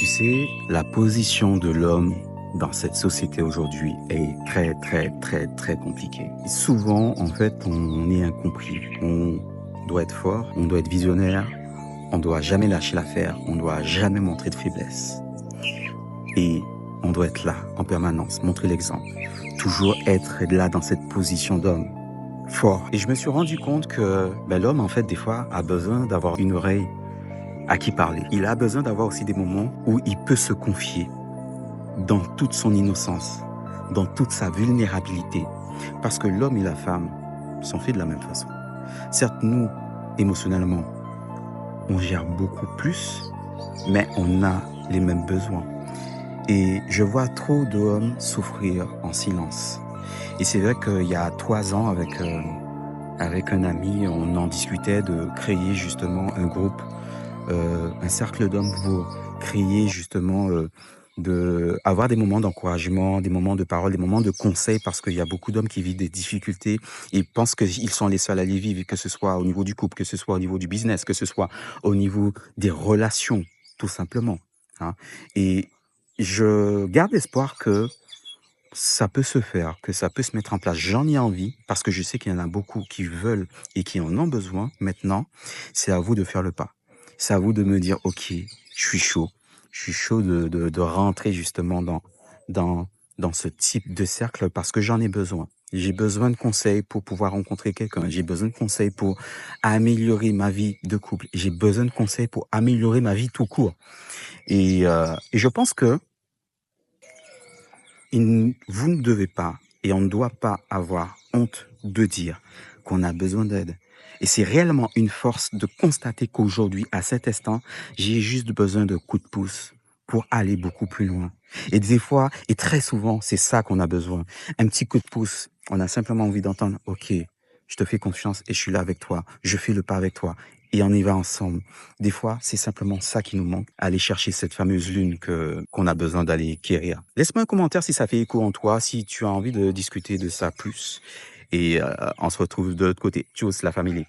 Tu sais, la position de l'homme dans cette société aujourd'hui est très compliquée. Et souvent, en fait, on est incompris. On doit être fort, on doit être visionnaire, on doit jamais lâcher l'affaire, on doit jamais montrer de faiblesse. Et on doit être là en permanence, montrer l'exemple. Toujours être là dans cette position d'homme fort. Et je me suis rendu compte que l'homme, en fait, des fois, a besoin d'avoir une oreille à qui parler. Il a besoin d'avoir aussi des moments où il peut se confier dans toute son innocence, dans toute sa vulnérabilité. Parce que l'homme et la femme sont faits de la même façon. Certes, nous, émotionnellement, on gère beaucoup plus, mais on a les mêmes besoins. Et je vois trop d'hommes souffrir en silence. Et c'est vrai qu'il y a 3 ans, avec un ami, on en discutait de créer justement un groupe, un cercle d'hommes pour créer justement, avoir des moments d'encouragement, des moments de parole, des moments de conseil, parce qu'il y a beaucoup d'hommes qui vivent des difficultés et pensent qu'ils sont les seuls à les vivre, que ce soit au niveau du couple, que ce soit au niveau du business, que ce soit au niveau des relations, tout simplement, hein. Et je garde espoir que ça peut se faire, que ça peut se mettre en place. J'en ai envie parce que je sais qu'il y en a beaucoup qui veulent et qui en ont besoin. Maintenant, c'est à vous de faire le pas. C'est à vous de me dire, OK, je suis chaud. Je suis chaud de rentrer justement dans, dans ce type de cercle parce que j'en ai besoin. J'ai besoin de conseils pour pouvoir rencontrer quelqu'un. J'ai besoin de conseils pour améliorer ma vie de couple. J'ai besoin de conseils pour améliorer ma vie tout court. Et je pense que vous ne devez pas et on ne doit pas avoir honte de dire qu'on a besoin d'aide. Et c'est réellement une force de constater qu'aujourd'hui, à cet instant, j'ai juste besoin de coups de pouce pour aller beaucoup plus loin. Et des fois, et très souvent, c'est ça qu'on a besoin. Un petit coup de pouce. On a simplement envie d'entendre, OK, je te fais confiance et je suis là avec toi. Je fais le pas avec toi. Et on y va ensemble. Des fois, c'est simplement ça qui nous manque. Aller chercher cette fameuse lune qu'on a besoin d'aller quérir. Laisse-moi un commentaire si ça fait écho en toi, si tu as envie de discuter de ça plus. Et on se retrouve de l'autre côté. Tchuss, la famille.